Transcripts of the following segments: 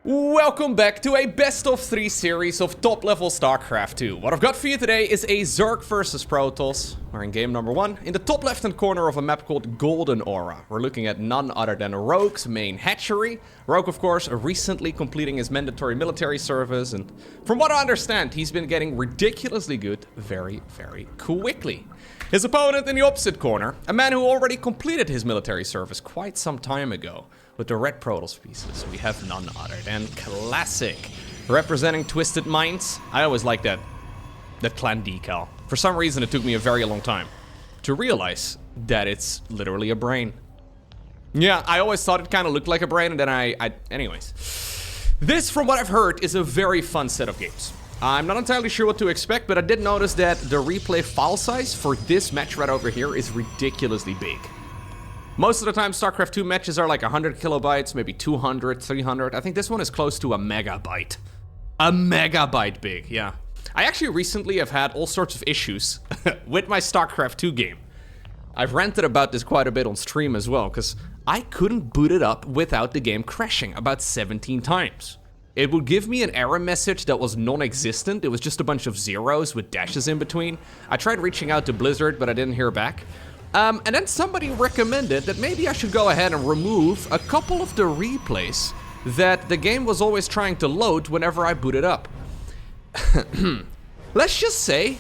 Welcome back to a best of 3 series of top level StarCraft 2. What I've got for you today is a Zerg versus Protoss. We're in game number 1. In the top left hand corner of a map called Golden Aura, we're looking at none other than Rogue's main hatchery. Rogue, of course, recently completing his mandatory military service, and from what I understand, he's been getting ridiculously good very, very quickly. His opponent in the opposite corner, a man who already completed his military service quite some time ago. With the red Protoss pieces, we have none other than Classic. Representing Twisted Minds. I always like that clan decal. For some reason, it took me a very long time to realize that it's literally a brain. Yeah, I always thought it kind of looked like a brain, and then anyways. This, from what I've heard, is a very fun set of games. I'm not entirely sure what to expect, but I did notice that the replay file size for this match right over here is ridiculously big. Most of the time, StarCraft 2 matches are like 100 kilobytes, maybe 200, 300. I think this one is close to a megabyte. A megabyte big, yeah. I actually recently have had all sorts of issues with my StarCraft 2 game. I've ranted about this quite a bit on stream as well, because I couldn't boot it up without the game crashing about 17 times. It would give me an error message that was non-existent. It was just a bunch of zeros with dashes in between. I tried reaching out to Blizzard, but I didn't hear back. And then somebody recommended that maybe I should go ahead and remove a couple of the replays that the game was always trying to load whenever I boot it up. Let's just say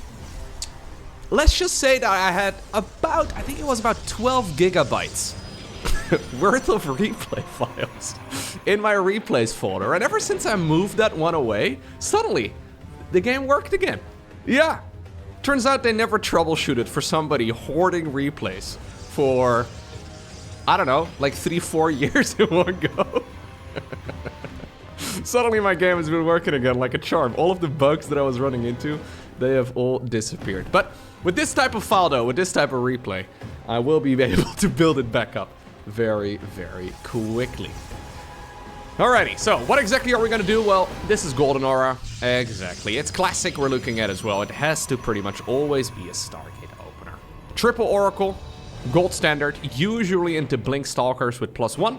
that I had about, I think it was about 12 gigabytes worth of replay files in my replays folder. And ever since I moved that one away, suddenly the game worked again. Yeah. Turns out they never troubleshooted for somebody hoarding replays for, I don't know, like 3-4 years in one go. Suddenly my game has been working again like a charm. All of the bugs that I was running into, they have all disappeared. But with this type of file though, with this type of replay, I will be able to build it back up very, very quickly. Alrighty, so what exactly are we gonna do? Well, this is Golden Aura. Exactly. It's Classic we're looking at as well. It has to pretty much always be a Stargate opener. Triple Oracle, gold standard, usually into Blink Stalkers with +1.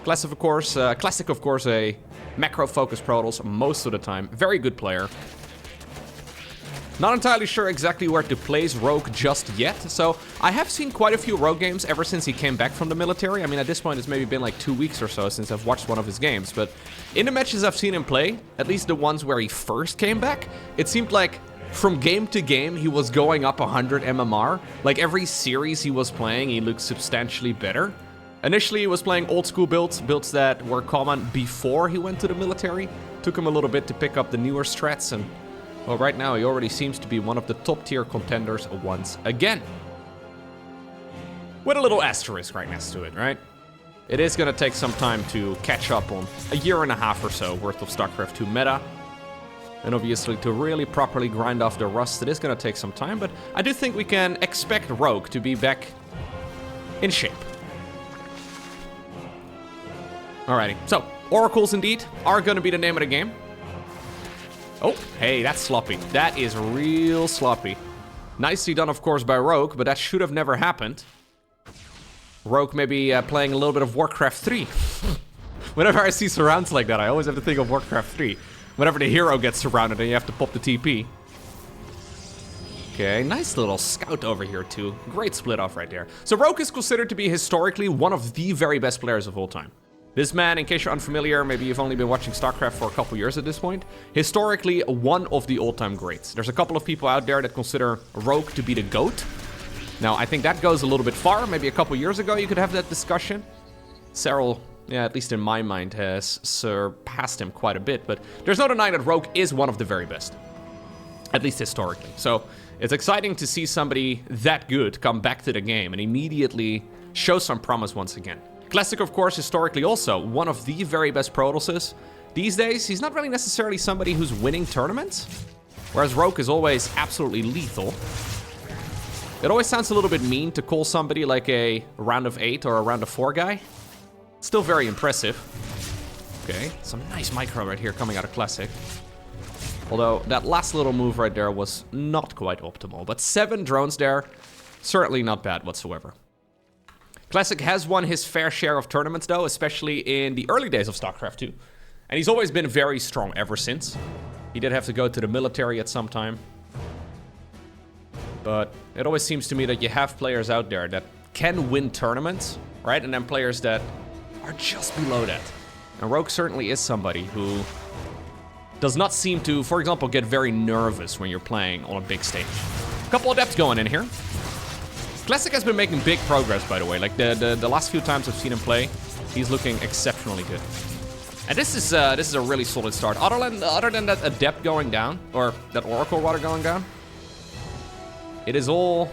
Classic, of course, a macro-focused Protoss most of the time. Very good player. Not entirely sure exactly where to place Rogue just yet, so I have seen quite a few Rogue games ever since he came back from the military. I mean, at this point, it's maybe been like 2 weeks or so since I've watched one of his games, but in the matches I've seen him play, at least the ones where he first came back, it seemed like from game to game, he was going up 100 MMR. Like every series he was playing, he looked substantially better. Initially, he was playing old school builds that were common before he went to the military. Took him a little bit to pick up the newer strats, and well, right now he already seems to be one of the top tier contenders once again. With a little asterisk right next to it, right? It is gonna take some time to catch up on a year and a half or so worth of StarCraft 2 meta. And obviously to really properly grind off the rust, it is gonna take some time, but I do think we can expect Rogue to be back in shape. Alrighty, so Oracles indeed are gonna be the name of the game. Oh, hey, that's sloppy. That is real sloppy. Nicely done, of course, by Rogue, but that should have never happened. Rogue maybe playing a little bit of Warcraft 3. Whenever I see surrounds like that, I always have to think of Warcraft 3. Whenever the hero gets surrounded and you have to pop the TP. Okay, nice little scout over here, too. Great split off right there. So Rogue is considered to be historically one of the very best players of all time. This man, in case you're unfamiliar, maybe you've only been watching StarCraft for a couple years at this point, historically one of the all-time greats. There's a couple of people out there that consider Rogue to be the GOAT. Now, I think that goes a little bit far. Maybe a couple years ago you could have that discussion. Serral, yeah, at least in my mind, has surpassed him quite a bit, but there's no denying that Rogue is one of the very best. At least historically. So, it's exciting to see somebody that good come back to the game and immediately show some promise once again. Classic, of course, historically also one of the very best Protosses. These days, he's not really necessarily somebody who's winning tournaments, whereas Rogue is always absolutely lethal. It always sounds a little bit mean to call somebody like a round of 8 or a round of 4 guy. Still very impressive. Okay, some nice micro right here coming out of Classic. Although that last little move right there was not quite optimal, but 7 drones there, certainly not bad whatsoever. Classic has won his fair share of tournaments though, especially in the early days of StarCraft 2. And he's always been very strong ever since. He did have to go to the military at some time. But it always seems to me that you have players out there that can win tournaments, right? And then players that are just below that. And Rogue certainly is somebody who does not seem to, for example, get very nervous when you're playing on a big stage. A couple of depths going in here. Classic has been making big progress, by the way. Like the last few times I've seen him play, he's looking exceptionally good. And this is a really solid start. Other than that Adept going down, or that Oracle rather going down, it is all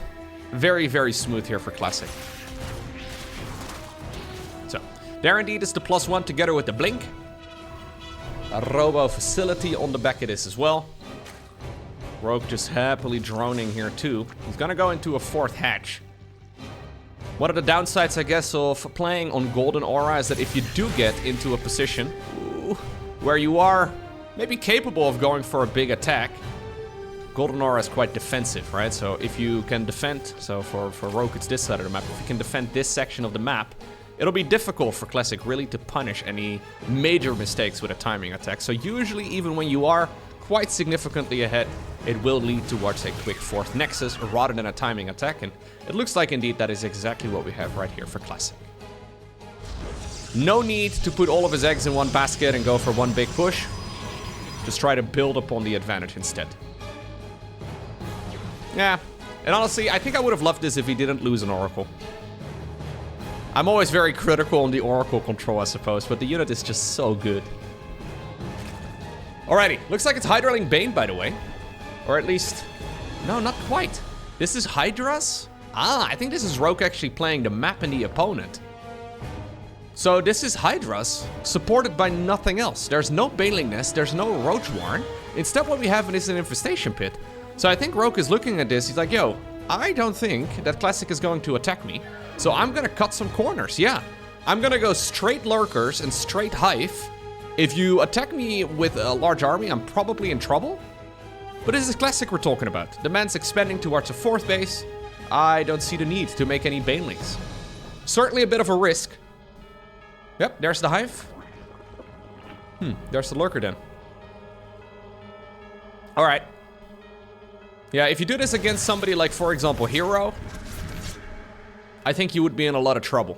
very, very smooth here for Classic. So, there indeed is the +1 together with the Blink. A Robo Facility on the back of this as well. Rogue just happily droning here too. He's gonna go into a 4th hatch. One of the downsides, I guess, of playing on Golden Aura is that if you do get into a position where you are maybe capable of going for a big attack, Golden Aura is quite defensive, right? So if you can defend, so for Rogue it's this side of the map, if you can defend this section of the map, it'll be difficult for Classic really to punish any major mistakes with a timing attack. So usually, even when you are quite significantly ahead, it will lead towards a quick 4th Nexus rather than a timing attack. And it looks like indeed that is exactly what we have right here for Classic. No need to put all of his eggs in one basket and go for one big push. Just try to build upon the advantage instead. Yeah, and honestly, I think I would have loved this if he didn't lose an Oracle. I'm always very critical on the Oracle control, I suppose, but the unit is just so good. Alrighty, looks like it's Hydraling Bane, by the way. Or at least... no, not quite. This is Hydra's? Ah, I think this is Rogue actually playing the map and the opponent. So this is Hydra's, supported by nothing else. There's no Baneling Nest, there's no Roach Warren. Instead, what we have is an Infestation Pit. So I think Rogue is looking at this, he's like, yo, I don't think that Classic is going to attack me. So I'm gonna cut some corners, yeah. I'm gonna go straight Lurkers and straight Hive. If you attack me with a large army, I'm probably in trouble. But this is Classic we're talking about. The man's expanding towards a 4th base. I don't see the need to make any Banelings. Certainly a bit of a risk. Yep, there's the Hive. There's the Lurker then. Alright. Yeah, if you do this against somebody like, for example, Hero, I think you would be in a lot of trouble.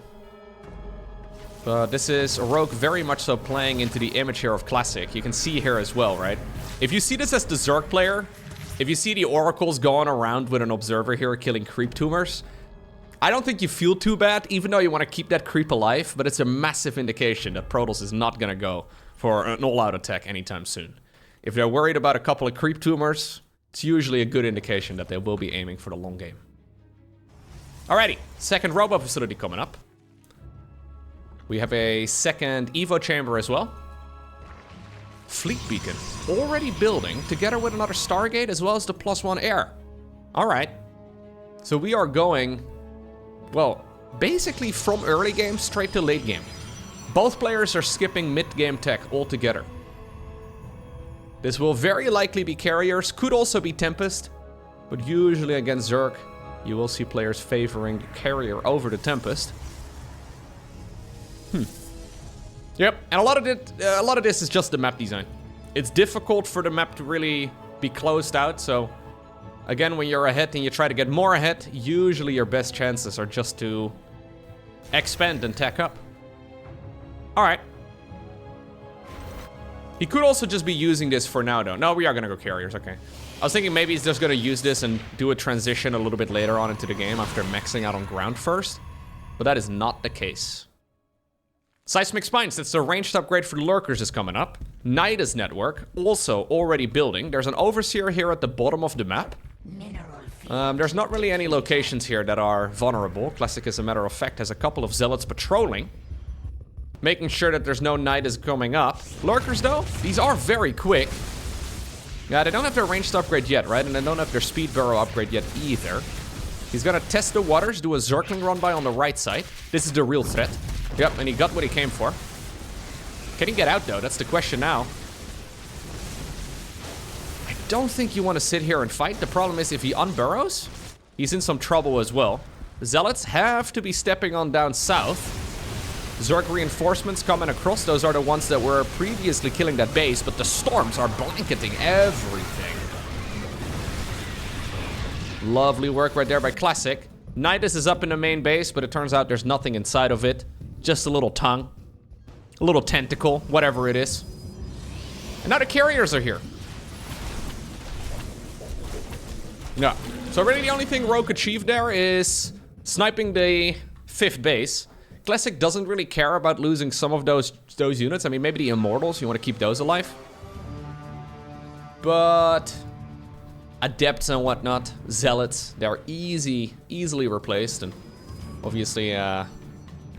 But this is Rogue very much so playing into the image here of Classic. You can see here as well, right? If you see this as the Zerg player, if you see the Oracles going around with an Observer here killing creep tumors, I don't think you feel too bad, even though you want to keep that creep alive, but it's a massive indication that Protoss is not gonna go for an all-out attack anytime soon. If they're worried about a couple of creep tumors, it's usually a good indication that they will be aiming for the long game. Alrighty, second Robo Facility coming up. We have a second Evo Chamber as well. Fleet Beacon already building together with another Stargate as well as the +1 air. Alright. So we are going, well, basically from early game straight to late game. Both players are skipping mid-game tech altogether. This will very likely be carriers, could also be Tempest, but usually against Zerg, you will see players favoring the carrier over the Tempest. Yep, and a lot of this is just the map design. It's difficult for the map to really be closed out, so again, when you're ahead and you try to get more ahead, usually your best chances are just to expand and tack up. Alright. He could also just be using this for now, though. No, we are gonna go carriers, okay. I was thinking maybe he's just gonna use this and do a transition a little bit later on into the game after maxing out on ground first, but that is not the case. Seismic Spines, that's the ranged upgrade for the Lurkers is coming up. Nidus Network, also already building. There's an Overseer here at the bottom of the map. There's not really any locations here that are vulnerable. Classic, as a matter of fact, has a couple of Zealots patrolling, making sure that there's no Nidus coming up. Lurkers, though, these are very quick. Yeah, they don't have their ranged upgrade yet, right? And they don't have their speed barrow upgrade yet either. He's gonna test the waters, do a Zergling run by on the right side. This is the real threat. Yep, and he got what he came for. Can he get out, though? That's the question now. I don't think you want to sit here and fight. The problem is if he unburrows, he's in some trouble as well. The Zealots have to be stepping on down south. Zerg reinforcements coming across. Those are the ones that were previously killing that base, but the storms are blanketing everything. Lovely work right there by Classic. Nidus is up in the main base, but it turns out there's nothing inside of it. Just a little tongue. A little tentacle, whatever it is. And now the carriers are here. Yeah. So really the only thing Rogue achieved there is sniping the 5th base. Classic doesn't really care about losing some of those units. I mean, maybe the Immortals, you want to keep those alive. But Adepts and whatnot, Zealots, they're easily replaced. And obviously,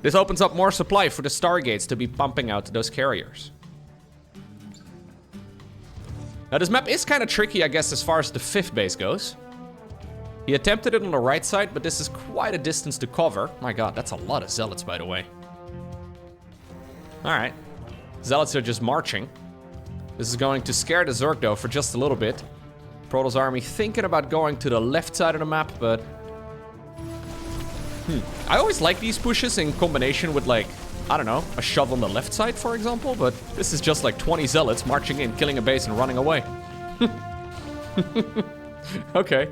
this opens up more supply for the Stargates to be pumping out those carriers. Now, this map is kind of tricky, I guess, as far as the 5th base goes. He attempted it on the right side, but this is quite a distance to cover. My god, that's a lot of Zealots, by the way. Alright. Zealots are just marching. This is going to scare the Zerg, though, for just a little bit. Protoss army thinking about going to the left side of the map, but... I always like these pushes in combination with, like, I don't know, a shove on the left side, for example, but this is just like 20 Zealots marching in, killing a base, and running away. Okay.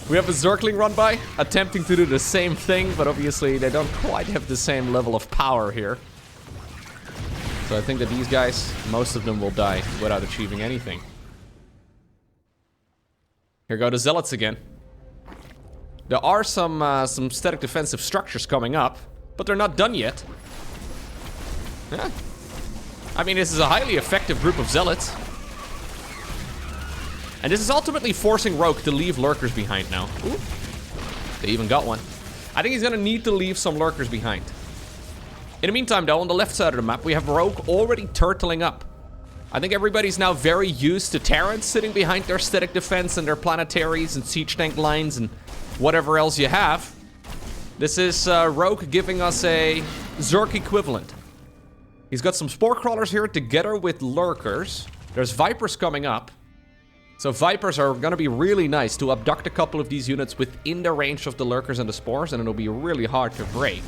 We have a Zergling run by, attempting to do the same thing, but obviously they don't quite have the same level of power here. So I think that these guys, most of them will die without achieving anything. Here go the Zealots again. There are some static defensive structures coming up, but they're not done yet. Yeah. I mean, this is a highly effective group of Zealots. And this is ultimately forcing Rogue to leave lurkers behind now. Ooh. They even got one. I think he's gonna need to leave some lurkers behind. In the meantime, though, on the left side of the map, we have Rogue already turtling up. I think everybody's now very used to Terrans sitting behind their static defense and their planetaries and siege tank lines and whatever else you have. This is Rogue giving us a Zerg equivalent. He's got some Spore Crawlers here together with lurkers. There's Vipers coming up. So Vipers are gonna be really nice to abduct a couple of these units within the range of the lurkers and the spores, and it'll be really hard to break.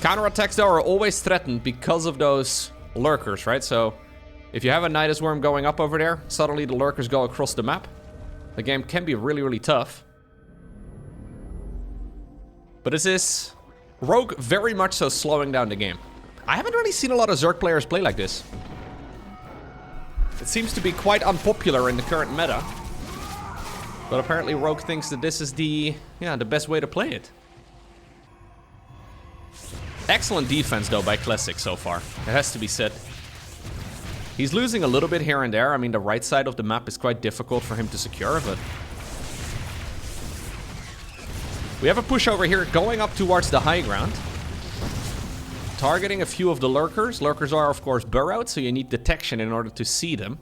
Counterattacks, though, are always threatened because of those lurkers, right? So if you have a Nidus Worm going up over there, suddenly the lurkers go across the map. The game can be really tough. But this is Rogue very much so slowing down the game. I haven't really seen a lot of Zerg players play like this. It seems to be quite unpopular in the current meta. But apparently Rogue thinks that this is the best way to play it. Excellent defense, though, by Classic so far. It has to be said. He's losing a little bit here and there. I mean, the right side of the map is quite difficult for him to secure, but... we have a push over here going up towards the high ground. Targeting a few of the lurkers. Lurkers are, of course, burrowed, so you need detection in order to see them.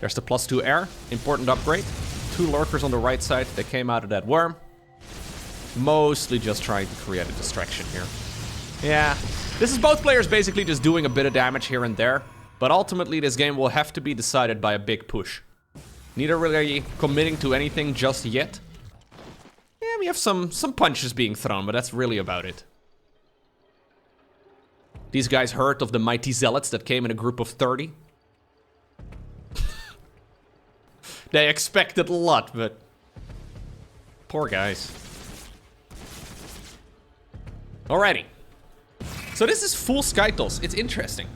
There's the +2 air. Important upgrade. 2 lurkers on the right side that came out of that worm. Mostly just trying to create a distraction here. Yeah. This is both players basically just doing a bit of damage here and there. But ultimately, this game will have to be decided by a big push. Neither really committing to anything just yet. Yeah, we have some punches being thrown, but that's really about it. These guys heard of the mighty Zealots that came in a group of 30. They expected a lot, but... poor guys. Alrighty. So this is full Skytles. It's interesting.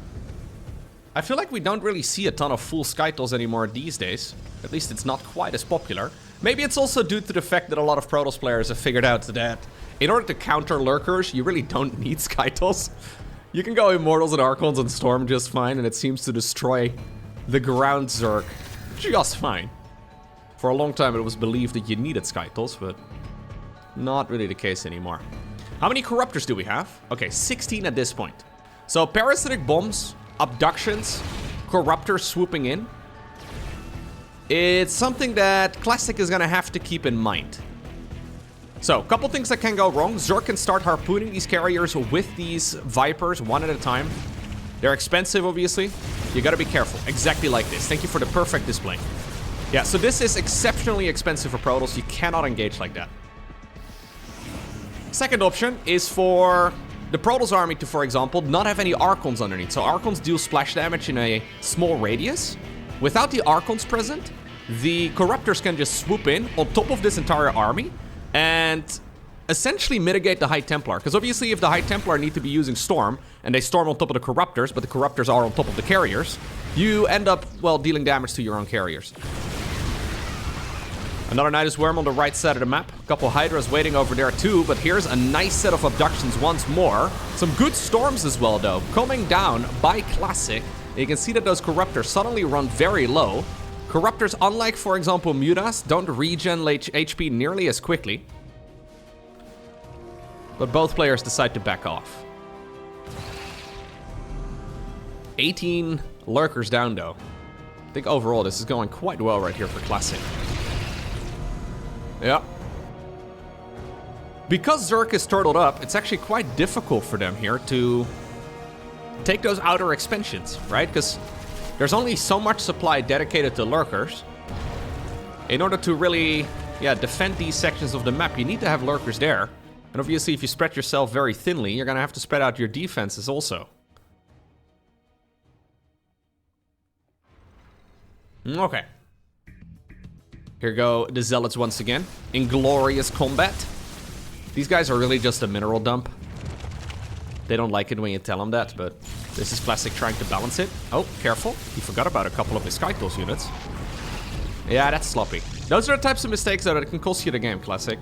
I feel like we don't really see a ton of full Skytles anymore these days. At least it's not quite as popular. Maybe it's also due to the fact that a lot of Protoss players have figured out that in order to counter lurkers, you really don't need Skytles. You can go Immortals and Archons and Storm just fine, and it seems to destroy the ground Zerg just fine. For a long time, it was believed that you needed Skytles, but not really the case anymore. How many Corruptors do we have? Okay, 16 at this point. So parasitic bombs, abductions, Corruptors swooping in. It's something that Classic is gonna have to keep in mind. So, a couple things that can go wrong. Zerg can start harpooning these carriers with these Vipers one at a time. They're expensive, obviously. You gotta be careful. Exactly like this. Thank you for the perfect display. Yeah, so this is exceptionally expensive for Protoss. You cannot engage like that. Second option is for the Protoss army to, for example, not have any Archons underneath. So Archons deal splash damage in a small radius. Without the Archons present, the Corruptors can just swoop in on top of this entire army and essentially mitigate the High Templar. Because obviously if the High Templar need to be using Storm, and they storm on top of the Corruptors, but the Corruptors are on top of the carriers, you end up, well, dealing damage to your own carriers. Another Nidus Worm on the right side of the map. A couple Hydras waiting over there too, but here's a nice set of abductions once more. Some good storms as well, though, coming down by Classic. You can see that those Corruptors suddenly run very low. Corruptors, unlike, for example, Mutas, don't regen HP nearly as quickly. But both players decide to back off. 18 Lurkers down, though. I think overall this is going quite well right here for Classic. Yeah. Because Zerg is turtled up, it's actually quite difficult for them here to take those outer expansions, right? Because there's only so much supply dedicated to Lurkers. In order to really, defend these sections of the map, you need to have Lurkers there. And obviously, if you spread yourself very thinly, you're going to have to spread out your defenses also. Okay. Here go the Zealots once again. In glorious combat. These guys are really just a mineral dump. They don't like it when you tell them that, but this is Classic trying to balance it. Oh, careful. He forgot about a couple of his Skytools units. Yeah, that's sloppy. Those are the types of mistakes that can cost you the game, Classic.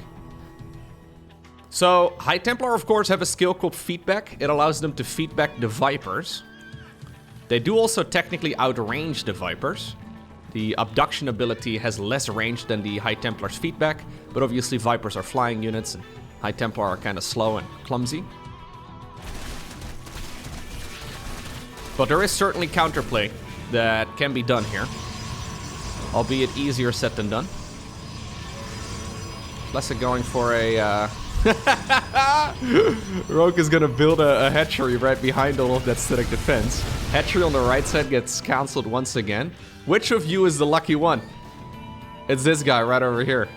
So, High Templar, of course, have a skill called Feedback. It allows them to feedback the Vipers. They do also technically outrange the Vipers. The abduction ability has less range than the High Templar's feedback, but obviously Vipers are flying units, and High Templar are kind of slow and clumsy. But there is certainly counterplay that can be done here, albeit easier said than done. Classic going for a... Rogue is gonna build a hatchery right behind all of that static defense. Hatchery on the right side gets cancelled once again. Which of you is the lucky one? It's this guy right over here.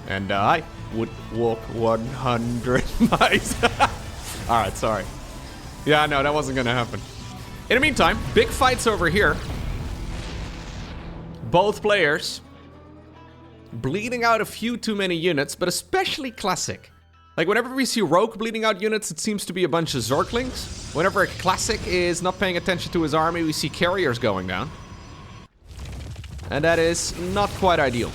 And I would walk 100 miles. Alright, sorry. Yeah, no, that wasn't gonna happen. In the meantime, big fights over here. Both players bleeding out a few too many units, but especially Classic. Like, whenever we see Rogue bleeding out units, it seems to be a bunch of Zerglings. Whenever a Classic is not paying attention to his army, we see carriers going down. And that is not quite ideal.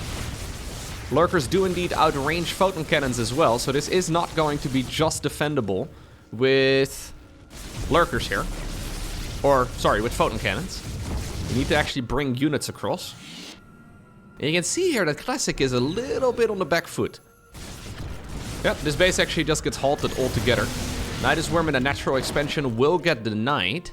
Lurkers do indeed outrange photon cannons as well, so this is not going to be just defendable with Lurkers here. Or, sorry, with photon cannons. We need to actually bring units across. And you can see here that Classic is a little bit on the back foot. Yep, this base actually just gets halted altogether. Nidus Worm in a natural expansion will get denied.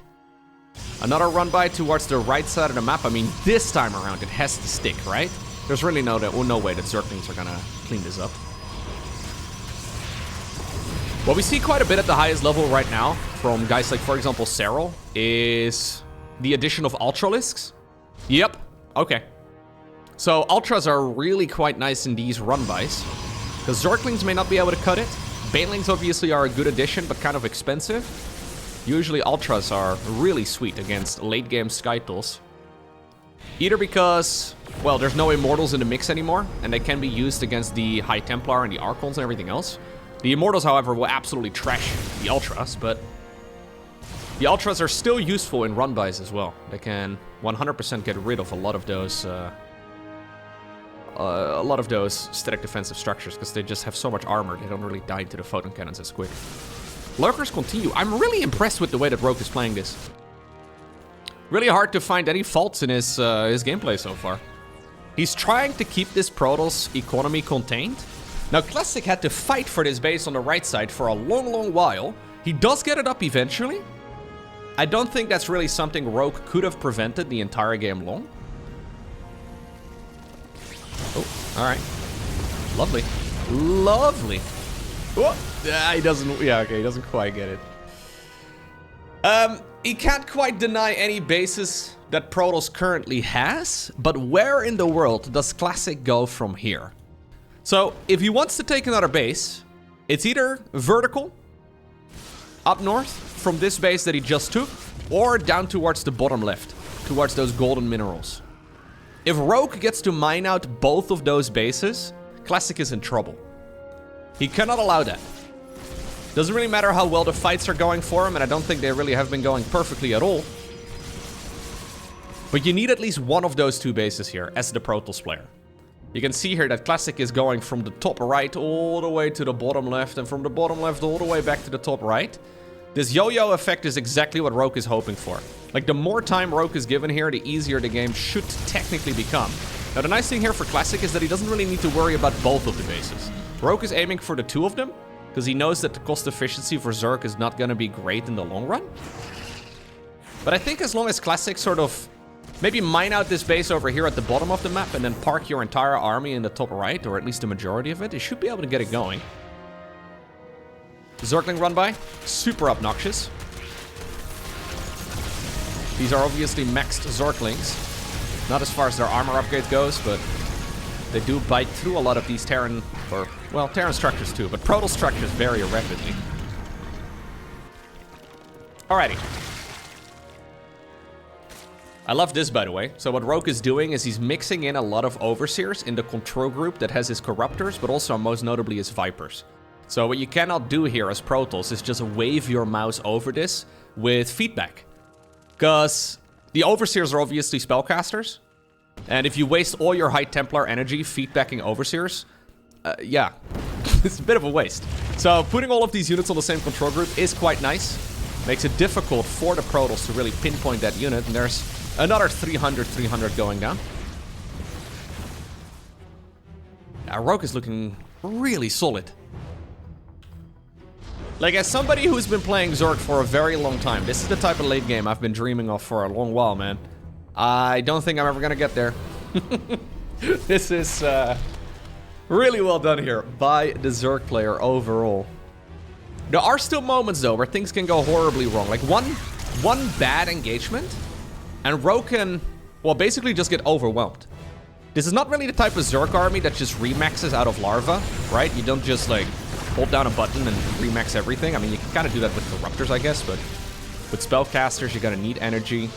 Another run by towards the right side of the map. I mean, this time around it has to stick, right? There's really no way that Zerglings are gonna clean this up. What we see quite a bit at the highest level right now from guys like, for example, Serral, is the addition of Ultralisks. Yep, okay. So Ultras are really quite nice in these run-bys. The Zerglings may not be able to cut it. Banelings obviously are a good addition, but kind of expensive. Usually Ultras are really sweet against late-game Skytools. Either because, well, there's no Immortals in the mix anymore, and they can be used against the High Templar and the Archons and everything else. The Immortals, however, will absolutely trash the Ultras, but the Ultras are still useful in run-bys as well. They can 100% get rid of a lot of those static defensive structures, because they just have so much armor, they don't really die to the photon cannons as quick. Lurkers continue. I'm really impressed with the way that Rogue is playing this. Really hard to find any faults in his gameplay so far. He's trying to keep this Protoss economy contained. Now, Classic had to fight for this base on the right side for a long, long while. He does get it up eventually. I don't think that's really something Rogue could have prevented the entire game long. Oh, alright. Lovely. Lovely. Oh, he doesn't, yeah, okay, he doesn't quite get it. He can't quite deny any bases that Protoss currently has, but where in the world does Classic go from here? So, if he wants to take another base, It's either vertical, up north, from this base that he just took, or down towards the bottom left, towards those golden minerals. If Rogue gets to mine out both of those bases, Classic is in trouble. He cannot allow that. Doesn't really matter how well the fights are going for him, and I don't think they really have been going perfectly at all. But you need at least one of those two bases here as the Protoss player. You can see here that Classic is going from the top right all the way to the bottom left, and from the bottom left all the way back to the top right. This yo-yo effect is exactly what Rogue is hoping for. Like, the more time Rogue is given here, the easier the game should technically become. Now, the nice thing here for Classic is that he doesn't really need to worry about both of the bases. Rogue is aiming for the two of them, because he knows that the cost efficiency for Zerg is not going to be great in the long run. But I think as long as Classic sort of maybe mine out this base over here at the bottom of the map and then park your entire army in the top right, or at least the majority of it, you should be able to get it going. Zergling run by, super obnoxious. These are obviously maxed Zerglings. Not as far as their armor upgrade goes, but they do bite through a lot of these Terran, or, well, Terran structures too, but Protoss structures very rapidly. Alrighty. I love this, by the way. So what Rogue is doing is he's mixing in a lot of Overseers in the control group that has his Corruptors, but also most notably his Vipers. So what you cannot do here as Protoss is just wave your mouse over this with feedback. Because the Overseers are obviously spellcasters. And if you waste all your High Templar energy feedbacking Overseers, yeah, it's a bit of a waste. So putting all of these units on the same control group is quite nice. Makes it difficult for the Protoss to really pinpoint that unit. And there's another 300 going down. Now, Rogue is looking really solid. Like, as somebody who's been playing Zerg for a very long time, this is the type of late game I've been dreaming of for a long while, man. I don't think I'm ever gonna get there. This is really well done here by the Zerg player overall. There are still moments, though, where things can go horribly wrong. Like, one bad engagement, and Rogue can, well, basically just get overwhelmed. This is not really the type of Zerg army that just remaxes out of larva, right? You don't just, like, hold down a button and remax everything. I mean, you can kind of do that with Corruptors, I guess, but with Spellcasters, you're gonna need energy.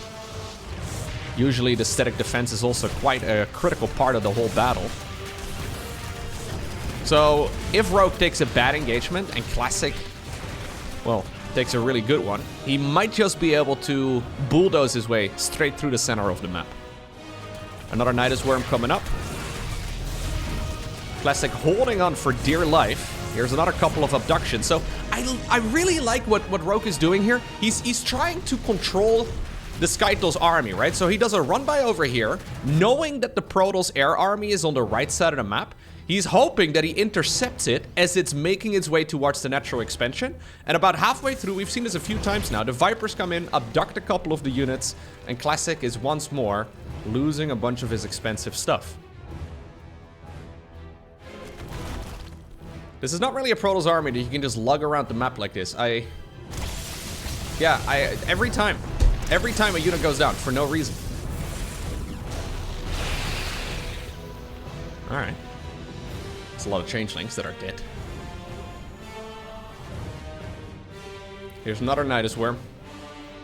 Usually, the static defense is also quite a critical part of the whole battle. So, if Rogue takes a bad engagement and Classic, well, takes a really good one, he might just be able to bulldoze his way straight through the center of the map. Another Nidus Worm coming up. Classic holding on for dear life. Here's another couple of abductions. So I really like what Rogue is doing here. He's trying to control the Skytle's army, right? So he does a run by over here, knowing that the Protoss air army is on the right side of the map. He's hoping that he intercepts it as it's making its way towards the natural expansion. And about halfway through, we've seen this a few times now, the Vipers come in, abduct a couple of the units, and Classic is once more losing a bunch of his expensive stuff. This is not really a Protoss army that you can just lug around the map like this. Every time a unit goes down for no reason. Alright. There's a lot of changelings that are dead. Here's another Nidus Worm.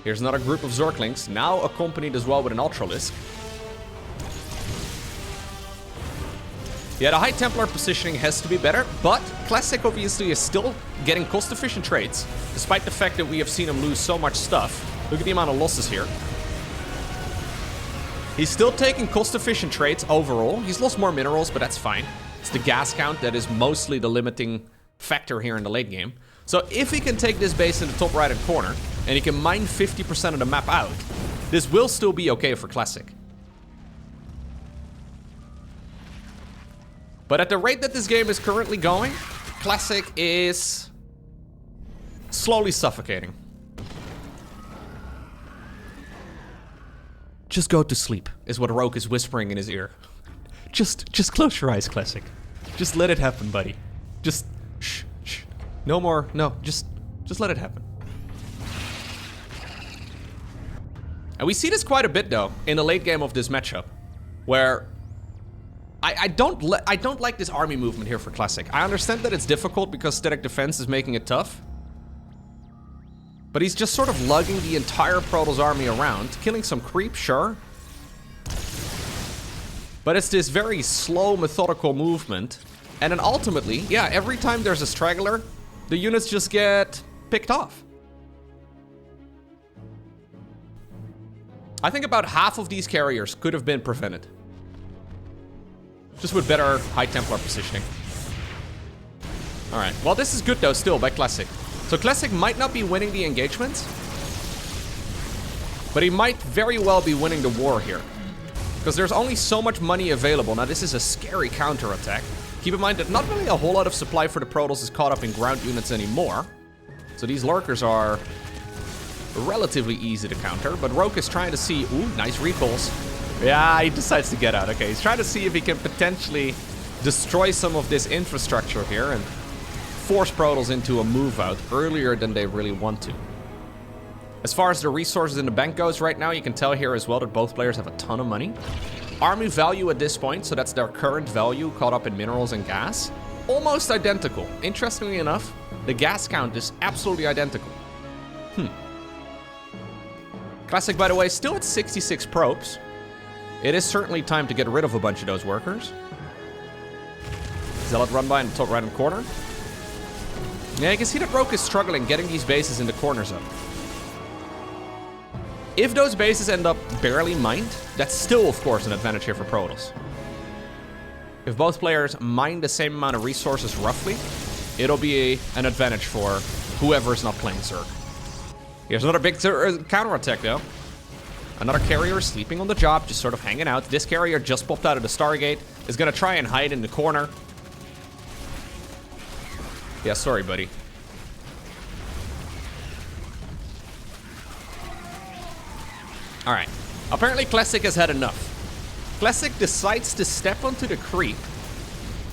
Here's another group of Zerglings, now accompanied as well with an Ultralisk. Yeah, the High Templar positioning has to be better, but Classic obviously is still getting cost-efficient trades, despite the fact that we have seen him lose so much stuff. Look at the amount of losses here. He's still taking cost-efficient trades overall. He's lost more minerals, but that's fine. It's the gas count that is mostly the limiting factor here in the late game. So if he can take this base in the top right-hand corner, and he can mine 50% of the map out, this will still be okay for Classic. But at the rate that this game is currently going, Classic is slowly suffocating. Just go to sleep, is what Rogue is whispering in his ear. Just close your eyes, Classic. Just let it happen, buddy. Just, shh. No more, no, just let it happen. And we see this quite a bit, though, in the late game of this matchup, where I don't like this army movement here for Classic. I understand that it's difficult because static defense is making it tough. But he's just sort of lugging the entire Protoss army around, killing some creep, sure. But it's this very slow, methodical movement. And then ultimately, yeah, every time there's a straggler, the units just get picked off. I think about half of these carriers could have been prevented. Just with better High Templar positioning. Alright, well this is good though still by Classic. So Classic might not be winning the engagements, but he might very well be winning the war here. Because there's only so much money available. Now this is a scary counterattack. Keep in mind that not really a whole lot of supply for the Protoss is caught up in ground units anymore. So these lurkers are relatively easy to counter, but Roke is trying to see... Ooh, nice recalls. Yeah, he decides to get out. Okay, he's trying to see if he can potentially destroy some of this infrastructure here and force Protoss into a move out earlier than they really want to. As far as the resources in the bank goes right now, you can tell here as well that both players have a ton of money. Army value at this point, so that's their current value caught up in minerals and gas, almost identical. Interestingly enough, the gas count is absolutely identical. Classic, by the way, still at 66 probes. It is certainly time to get rid of a bunch of those workers. Zealot run by in the top right-hand corner. Yeah, you can see that Roke is struggling getting these bases in the corners up. If those bases end up barely mined, that's still, of course, an advantage here for Protoss. If both players mine the same amount of resources roughly, it'll be an advantage for whoever's not playing Zerg. Here's another big counterattack, though. Another carrier sleeping on the job, just sort of hanging out. This carrier just popped out of the Stargate, is gonna try and hide in the corner. Yeah, sorry, buddy. Alright. Apparently Classic has had enough. Classic decides to step onto the creep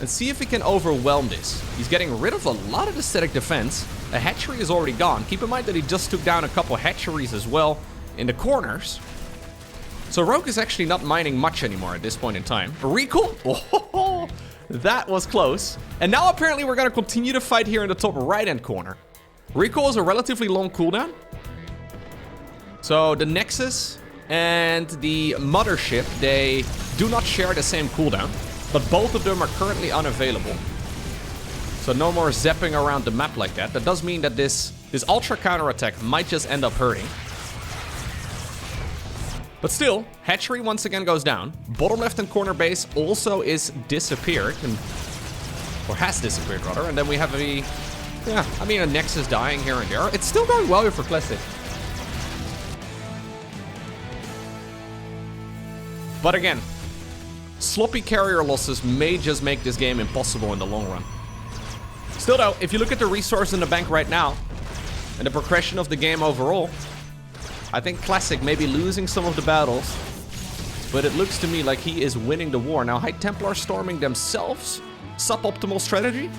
and see if he can overwhelm this. He's getting rid of a lot of the static defense. A hatchery is already gone. Keep in mind that he just took down a couple hatcheries as well in the corners. So Rogue is actually not mining much anymore at this point in time. A recall? Oh, that was close. And now apparently we're going to continue to fight here in the top right-hand corner. Recall is a relatively long cooldown. So the Nexus and the Mothership, they do not share the same cooldown, but both of them are currently unavailable. So no more zapping around the map like that. That does mean that this ultra counterattack might just end up hurting. But still, hatchery once again goes down. Bottom left-hand corner base also is disappeared, or has disappeared rather. And then we have a Nexus dying here and there. It's still going well here for Classic. But again, sloppy carrier losses may just make this game impossible in the long run. Still though, if you look at the resource in the bank right now, and the progression of the game overall, I think Classic may be losing some of the battles, but it looks to me like he is winning the war. Now, High Templar storming themselves? Suboptimal strategy?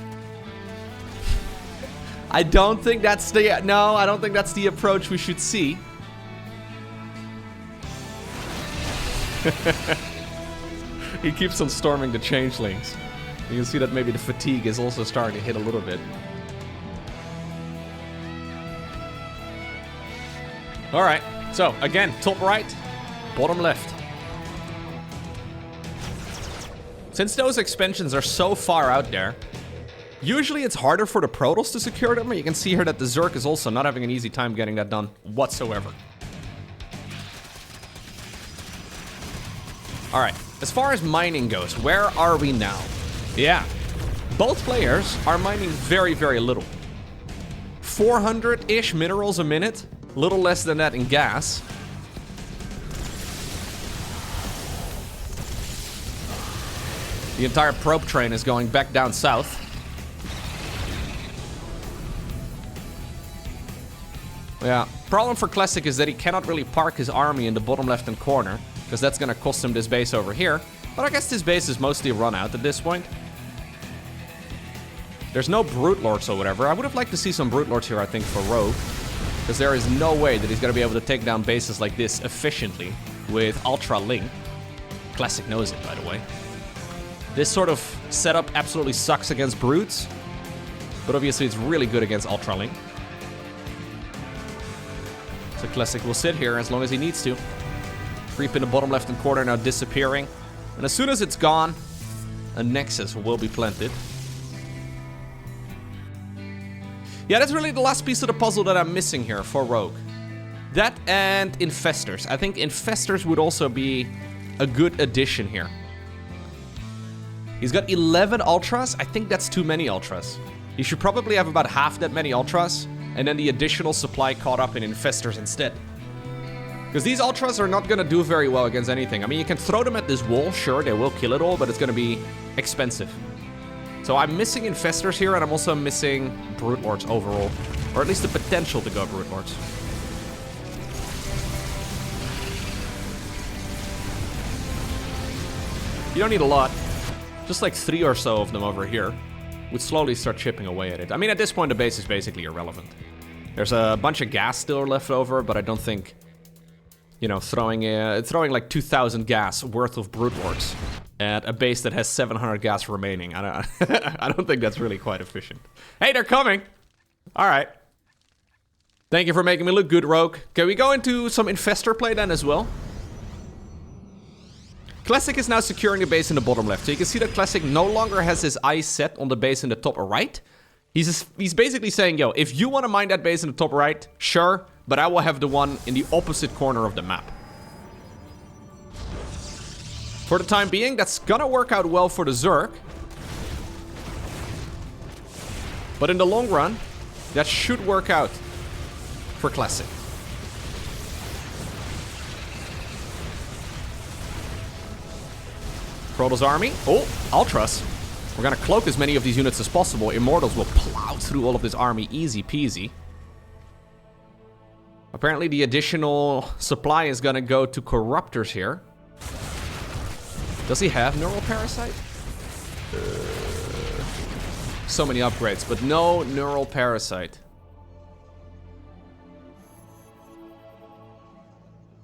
I don't think that's the approach we should see. He keeps on storming the changelings. You can see that maybe the fatigue is also starting to hit a little bit. Alright, so again, top right, bottom left. Since those expansions are so far out there, usually it's harder for the Protoss to secure them. You can see here that the Zerg is also not having an easy time getting that done whatsoever. Alright, as far as mining goes, where are we now? Yeah, both players are mining very, very little. 400-ish minerals a minute, little less than that in gas. The entire probe train is going back down south. Yeah, problem for Classic is that he cannot really park his army in the bottom left-hand corner, because that's going to cost him this base over here. But I guess this base is mostly run out at this point. There's no Brute Lords or whatever. I would have liked to see some Brute Lords here, I think, for Rogue. Because there is no way that he's going to be able to take down bases like this efficiently with Ultra Link. Classic knows it, by the way. This sort of setup absolutely sucks against brutes, but obviously it's really good against Ultraling. So Classic will sit here as long as he needs to. Creep in the bottom left-hand corner now disappearing. And as soon as it's gone, a Nexus will be planted. Yeah, that's really the last piece of the puzzle that I'm missing here for Rogue. That and Infestors. I think Infestors would also be a good addition here. He's got 11 Ultras. I think that's too many Ultras. He should probably have about half that many Ultras, and then the additional supply caught up in Infestors instead. Because these Ultras are not going to do very well against anything. I mean, you can throw them at this wall, sure, they will kill it all, but it's going to be expensive. So I'm missing Infestors here, and I'm also missing Brute Lords overall. Or at least the potential to go Brute Lords. You don't need a lot. Just like 3 or so of them over here would slowly start chipping away at it. I mean, at this point, the base is basically irrelevant. There's a bunch of gas still left over, but I don't think, you know, throwing like 2,000 gas worth of Brute Lords at a base that has 700 gas remaining. I don't think that's really quite efficient. Hey, they're coming! Alright. Thank you for making me look good, Rogue. Can we go into some Infestor play then as well? Classic is now securing the base in the bottom left. So you can see that Classic no longer has his eyes set on the base in the top right. He's basically saying, yo, if you want to mine that base in the top right, sure, but I will have the one in the opposite corner of the map. For the time being, that's gonna work out well for the Zerg. But in the long run, that should work out for Classic. Protoss army. Oh, Ultras. We're gonna cloak as many of these units as possible. Immortals will plow through all of this army easy peasy. Apparently the additional supply is gonna go to Corruptors here. Does he have Neural Parasite? So many upgrades, but no Neural Parasite.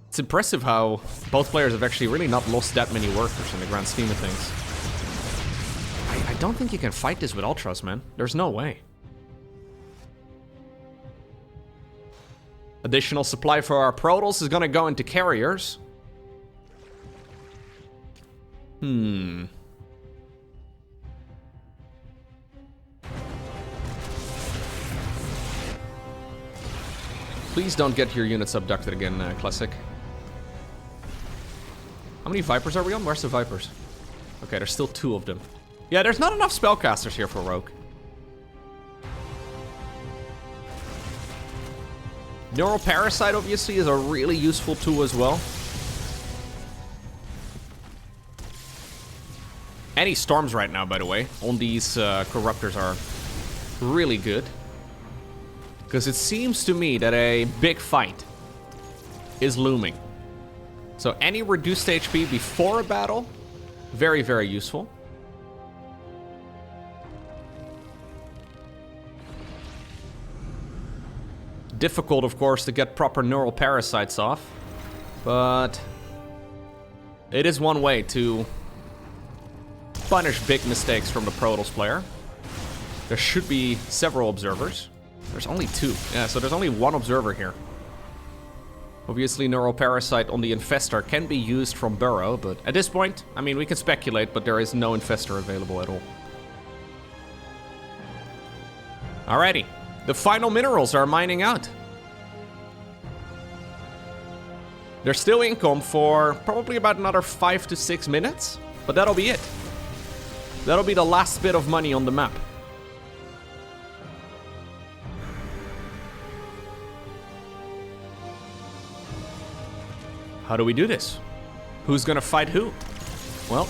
It's impressive how both players have actually really not lost that many workers in the grand scheme of things. I don't think you can fight this with Ultras, man. There's no way. Additional supply for our Protoss is gonna go into carriers. Please don't get your units abducted again, Classic. How many Vipers are we on? Where's the Vipers? Okay, there's still 2 of them. Yeah, there's not enough spellcasters here for Rogue. Neural Parasite, obviously, is a really useful tool as well. Any storms right now, by the way, on these Corruptors are really good. Because it seems to me that a big fight is looming. So any reduced HP before a battle, very, very useful. Difficult, of course, to get proper Neural Parasites off. But it is one way to punish big mistakes from the Protoss player. There should be several observers. There's only 2. Yeah, so there's only 1 observer here. Obviously, Neural Parasite on the Infestor can be used from Burrow, but at this point, I mean, we can speculate, but there is no Infestor available at all. Alrighty. The final minerals are mining out. They're still income for probably about another 5 to 6 minutes, but that'll be it. That'll be the last bit of money on the map. How do we do this? Who's gonna fight who? Well,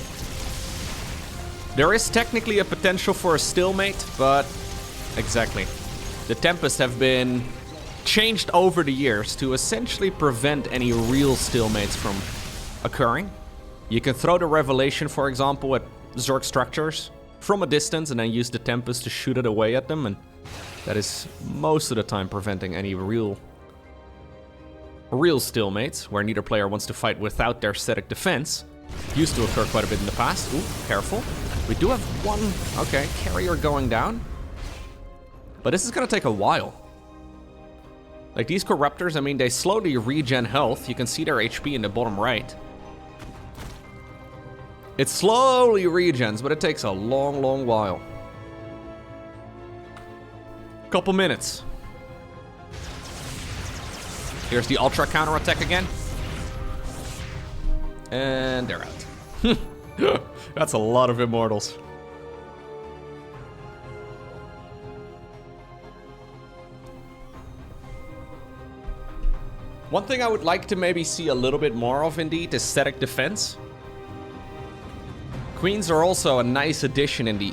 there is technically a potential for a stalemate, but exactly. The Tempests have been changed over the years to essentially prevent any real stalemates from occurring. You can throw the Revelation, for example, at Zerg structures from a distance and then use the Tempest to shoot it away at them, and that is most of the time preventing any real stalemates, where neither player wants to fight without their static defense. Used to occur quite a bit in the past. Ooh, careful. We do have one, okay, carrier going down. But this is gonna take a while. Like these Corruptors, I mean, they slowly regen health. You can see their HP in the bottom right. It slowly regens, but it takes a long, long while. Couple minutes. Here's the Ultra counterattack again. And they're out. That's a lot of Immortals. One thing I would like to maybe see a little bit more of indeed is static defense. Queens are also a nice addition in the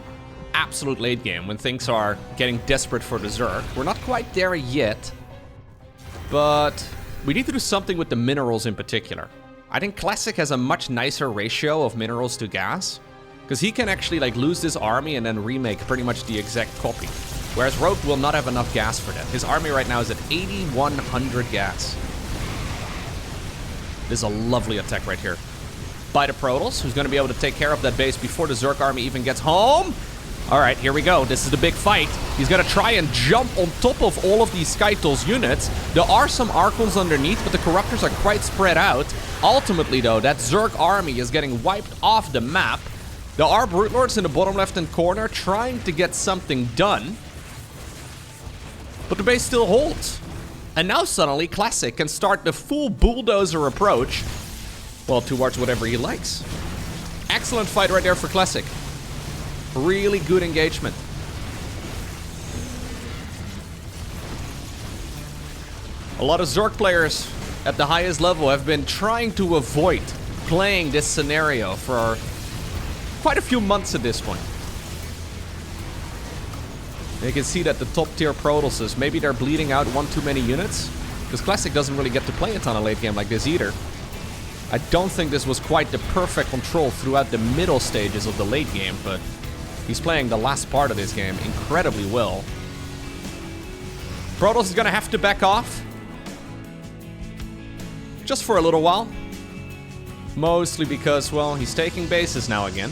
absolute late game when things are getting desperate for the Zerg. We're not quite there yet, but we need to do something with the minerals in particular. I think Classic has a much nicer ratio of minerals to gas, because he can actually like lose this army and then remake pretty much the exact copy. Whereas Rogue will not have enough gas for that. His army right now is at 8,100 gas. This is a lovely attack right here by the Protoss, who's going to be able to take care of that base before the Zerg army even gets home. All right, here we go. This is the big fight. He's going to try and jump on top of all of these Skytles units. There are some Archons underneath, but the Corruptors are quite spread out. Ultimately, though, that Zerg army is getting wiped off the map. There are Brute Lords in the bottom left-hand corner trying to get something done. But the base still holds. And now suddenly Classic can start the full bulldozer approach, well, towards whatever he likes. Excellent fight right there for Classic. Really good engagement. A lot of Zerg players at the highest level have been trying to avoid playing this scenario for quite a few months at this point. You can see that the top tier Protosses, maybe they're bleeding out one too many units, because Classic doesn't really get to play a ton of late game like this either. I don't think this was quite the perfect control throughout the middle stages of the late game, but he's playing the last part of this game incredibly well. Protoss is gonna have to back off. Just for a little while. Mostly because, well, he's taking bases now again.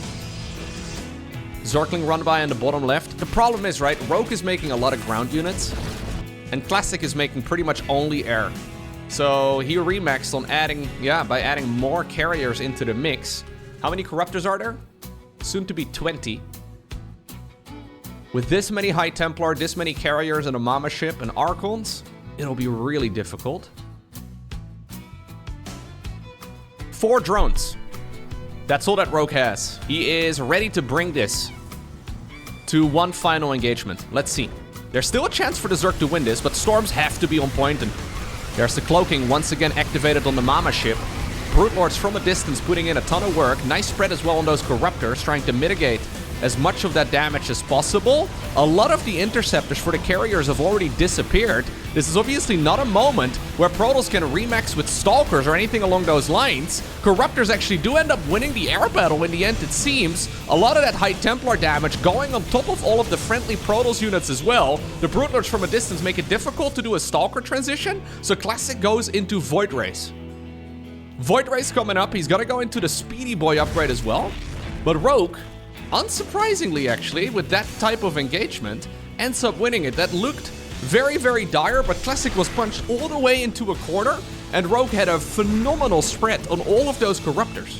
Zergling run by on the bottom left. The problem is, right, Rogue is making a lot of ground units, and Classic is making pretty much only air. So he remaxed on adding, by adding more carriers into the mix. How many Corruptors are there? Soon to be 20. With this many High Templar, this many carriers and a Mama ship and Archons, it'll be really difficult. 4 drones. That's all that Rogue has. He is ready to bring this to one final engagement. Let's see. There's still a chance for the Zerg to win this, but storms have to be on point, and there's the cloaking once again activated on the Mama ship. Brute Lords from a distance putting in a ton of work. Nice spread as well on those Corruptors, trying to mitigate as much of that damage as possible. A lot of the interceptors for the carriers have already disappeared. This is obviously not a moment where Protoss can remax with Stalkers or anything along those lines. Corruptors actually do end up winning the air battle in the end, it seems. A lot of that High Templar damage going on top of all of the friendly Protoss units as well. The Brute Lords from a distance make it difficult to do a Stalker transition, so Classic goes into Void Race. Void Race coming up. He's gonna go into the Speedy Boy upgrade as well. But Rogue, unsurprisingly actually, with that type of engagement, ends up winning it. That looked very, very dire, but Classic was punched all the way into a corner, and Rogue had a phenomenal spread on all of those Corruptors.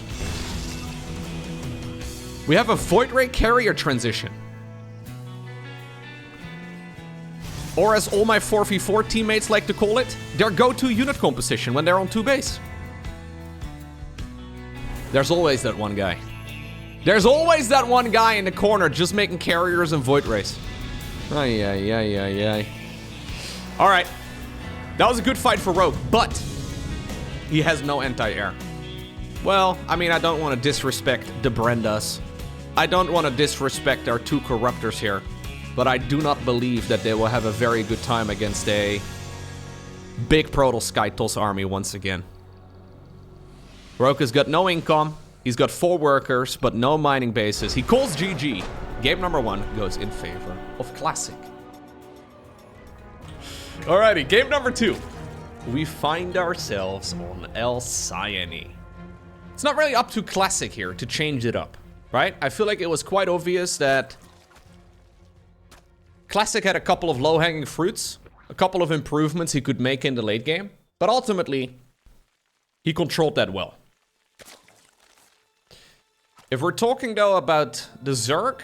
We have a Void Ray carrier transition. Or as all my 4v4 teammates like to call it, their go-to unit composition when they're on 2 base. There's always that one guy. There's always that one guy in the corner just making carriers and Void Rays. Ay, ay, ay, ay, ay. All right. That was a good fight for Rogue, but he has no anti-air. Well, I mean, I don't want to disrespect the Brendas. I don't want to disrespect our 2 Corruptors here, but I do not believe that they will have a very good time against a big Protoss Skytles army once again. Rogue has got no income. He's got 4 workers, but no mining bases. He calls GG. Game number 1 goes in favor of Classic. Alrighty, game number 2. We find ourselves on El Sayani. It's not really up to Classic here to change it up. right? I feel like it was quite obvious that Classic had a couple of low-hanging fruits, a couple of improvements he could make in the late game, but ultimately, he controlled that well. If we're talking, though, about the Zerg,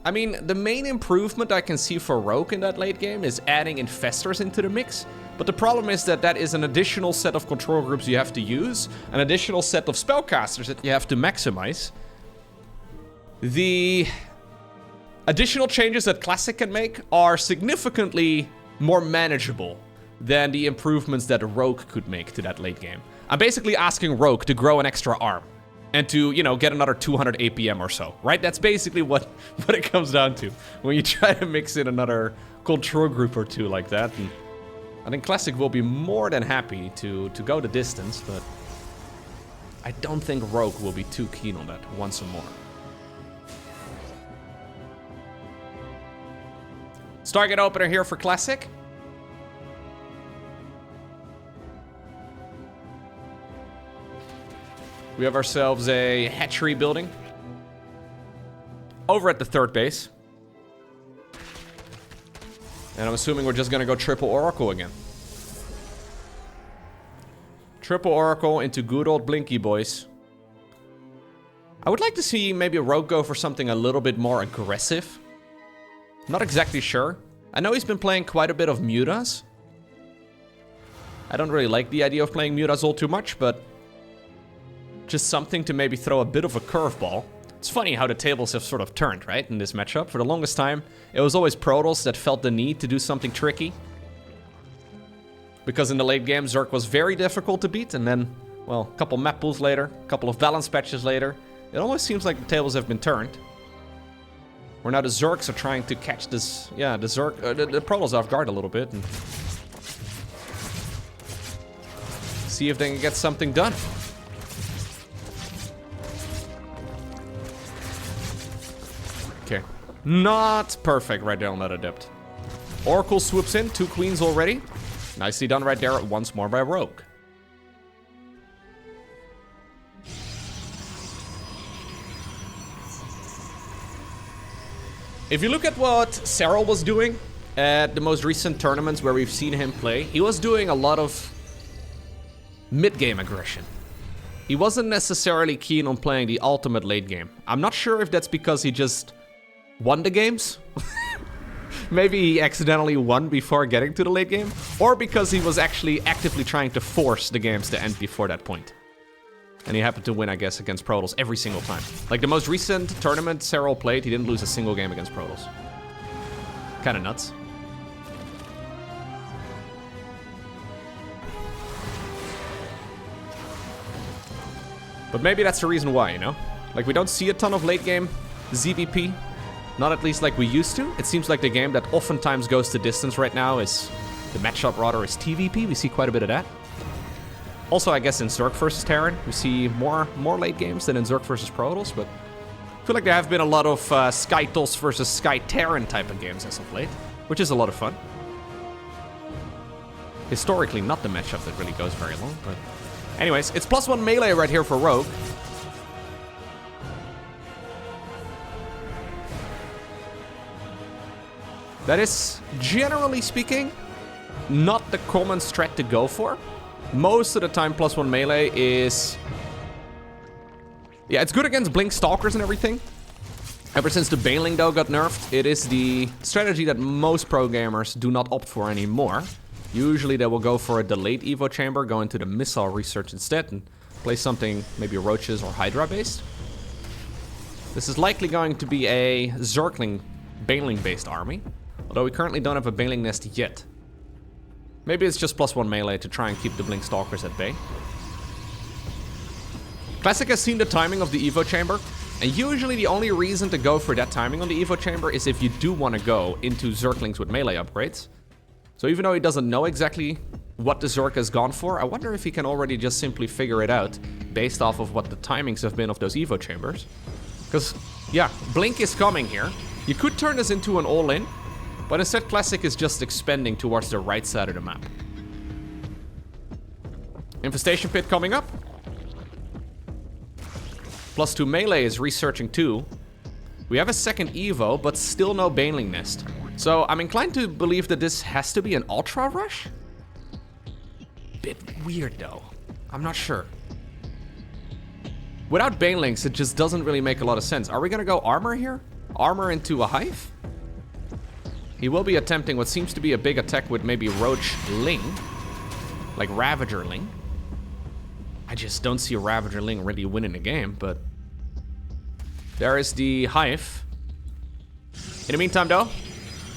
I mean, the main improvement I can see for Rogue in that late game is adding Infestors into the mix. But the problem is that that is an additional set of control groups you have to use, an additional set of spellcasters that you have to maximize. The additional changes that Classic can make are significantly more manageable than the improvements that Rogue could make to that late game. I'm basically asking Rogue to grow an extra arm and to, you know, get another 200 APM or so, right? That's basically what it comes down to when you try to mix in another control group or two like that. And I think Classic will be more than happy to go the distance, but I don't think Rogue will be too keen on that once more. Stargate opener here for Classic. We have ourselves a hatchery building over at the third base. And I'm assuming we're just gonna go triple Oracle again. Triple Oracle into good old Blinky boys. I would like to see maybe Rogue go for something a little bit more aggressive. Not exactly sure. I know he's been playing quite a bit of Mutas. I don't really like the idea of playing Mutas all too much, but just something to maybe throw a bit of a curveball. It's funny how the tables have sort of turned, right, in this matchup. For the longest time, it was always Protoss that felt the need to do something tricky. Because in the late game, Zerg was very difficult to beat, and then, well, a couple map pools later, a couple of balance patches later, it almost seems like the tables have been turned. Where now the Zergs are trying to catch this, yeah, the Protoss off guard a little bit, and see if they can get something done. Okay, not perfect right there on that adept. Oracle swoops in, 2 queens already. Nicely done right there, once more by Rogue. If you look at what Serral was doing at the most recent tournaments where we've seen him play, he was doing a lot of mid-game aggression. He wasn't necessarily keen on playing the ultimate late game. I'm not sure if that's because he just won the games. Maybe he accidentally won before getting to the late game, or because he was actually actively trying to force the games to end before that point. And he happened to win, I guess, against Protoss every single time. Like the most recent tournament Serral played, he didn't lose a single game against Protoss. Kinda nuts. But maybe that's the reason why, you know? Like, we don't see a ton of late game ZVP. Not at least like we used to. It seems like the game that oftentimes goes to distance right now is... the matchup rather is TVP. We see quite a bit of that. Also, I guess in Zerg versus Terran, we see more late games than in Zerg versus Protoss, but I feel like there have been a lot of SkyToss versus SkyTerran type of games as of late, which is a lot of fun. Historically, not the matchup that really goes very long, but... anyways, it's +1 melee right here for Rogue. That is, generally speaking, not the common strat to go for. Most of the time, +1 melee is... yeah, it's good against Blink Stalkers and everything. Ever since the Baneling, though, got nerfed, it is the strategy that most pro gamers do not opt for anymore. Usually they will go for a delayed Evo Chamber, go into the missile research instead, and play something maybe Roaches or Hydra based. This is likely going to be a Zergling, Baneling based army, although we currently don't have a Baneling nest yet. Maybe it's just +1 melee to try and keep the Blink Stalkers at bay. Classic has seen the timing of the Evo Chamber, and usually the only reason to go for that timing on the Evo Chamber is if you do want to go into Zerglings with melee upgrades. So even though he doesn't know exactly what the Zerg has gone for, I wonder if he can already just simply figure it out based off of what the timings have been of those Evo Chambers. Because, yeah, Blink is coming here. You could turn this into an all-in, but instead Classic is just expanding towards the right side of the map. Infestation Pit coming up. +2 melee is researching too. We have a second Evo, but still no Baneling Nest. So I'm inclined to believe that this has to be an Ultra Rush. Bit weird though. I'm not sure. Without Banelings, it just doesn't really make a lot of sense. Are we gonna go armor here? Armor into a Hive? He will be attempting what seems to be a big attack with maybe Roach Ling. Like Ravager Ling. I just don't see a Ravager Ling really winning the game, but... There is the Hive. In the meantime though,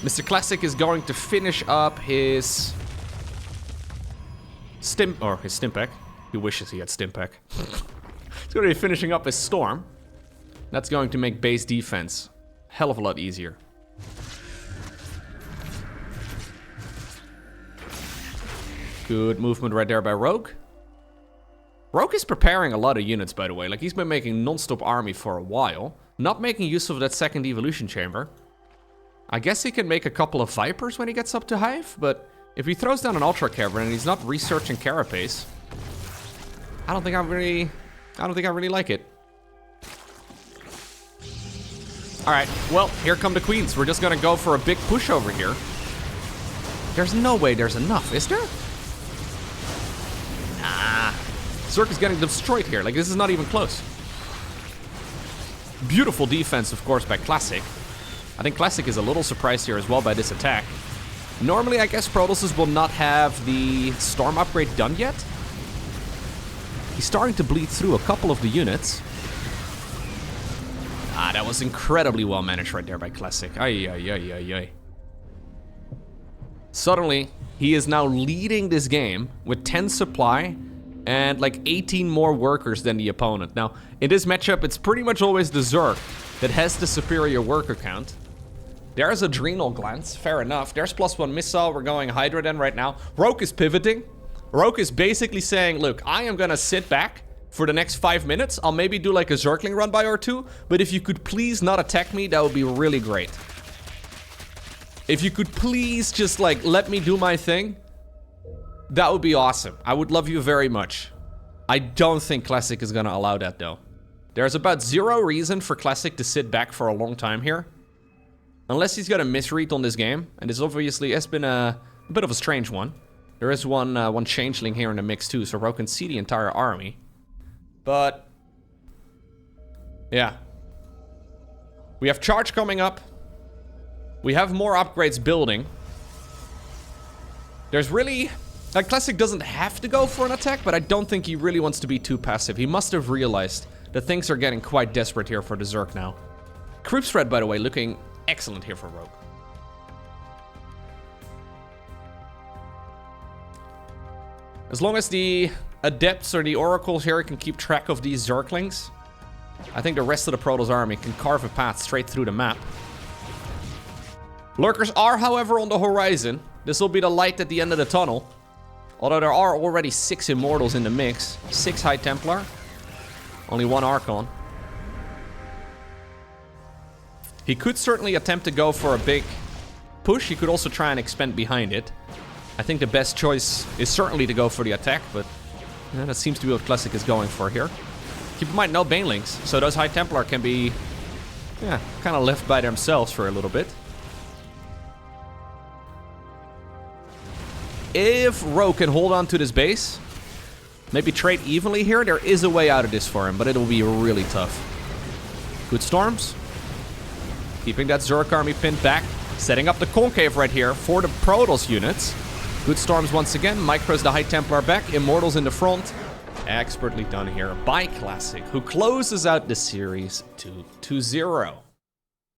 Mr. Classic is going to finish up his... Stimpack. He wishes he had Stimpack. He's going to be finishing up his Storm. That's going to make base defense a hell of a lot easier. Good movement right there by Rogue. Rogue is preparing a lot of units, by the way. Like, he's been making non-stop army for a while. Not making use of that second evolution chamber. I guess he can make a couple of Vipers when he gets up to Hive, but if he throws down an Ultra Cavern and he's not researching Carapace, I don't think I really like it. Alright, well, here come the Queens. We're just gonna go for a big push over here. There's no way there's enough, is there? Nah. Zerg is getting destroyed here. Like, this is not even close. Beautiful defense, of course, by Classic. I think Classic is a little surprised here as well by this attack. Normally, I guess Protosses will not have the Storm upgrade done yet. He's starting to bleed through a couple of the units. Ah, that was incredibly well managed right there by Classic. Ay, ay, ay, ay, ay. Suddenly, he is now leading this game with 10 supply and like 18 more workers than the opponent. Now, in this matchup, it's pretty much always the Zerg that has the superior worker count. There's Adrenal Glance, fair enough. There's +1 missile, we're going Hydra then right now. Rogue is pivoting. Rogue is basically saying, look, I am gonna sit back for the next 5 minutes. I'll maybe do like a Zergling run by or two, but if you could please not attack me, that would be really great. If you could please just like let me do my thing, that would be awesome. I would love you very much. I don't think Classic is gonna allow that though. There's about zero reason for Classic to sit back for a long time here. Unless he's got a misread on this game, and this obviously has been a bit of a strange one. There is one changeling here in the mix too, so Rogue can see the entire army. But yeah. We have charge coming up. We have more upgrades building. There's really... Like, Classic doesn't have to go for an attack, but I don't think he really wants to be too passive. He must have realized that things are getting quite desperate here for the Zerg now. Creep spread, by the way, looking excellent here for Rogue. As long as the Adepts or the Oracles here can keep track of these Zerglings, I think the rest of the Protoss army can carve a path straight through the map. Lurkers are, however, on the horizon. This will be the light at the end of the tunnel. Although there are already 6 Immortals in the mix. 6 High Templar. Only 1 Archon. He could certainly attempt to go for a big push. He could also try and expand behind it. I think the best choice is certainly to go for the attack, but yeah, that seems to be what Classic is going for here. Keep in mind, no Banelings, so those High Templar can be, yeah, kind of left by themselves for a little bit. If Rogue can hold on to this base, maybe trade evenly here, there is a way out of this for him, but it'll be really tough. Good Storms. Keeping that Zerg army pinned back. Setting up the Concave right here for the Protoss units. Good Storms once again. Micros the High Templar back. Immortals in the front. Expertly done here by Classic, who closes out the series 2-0.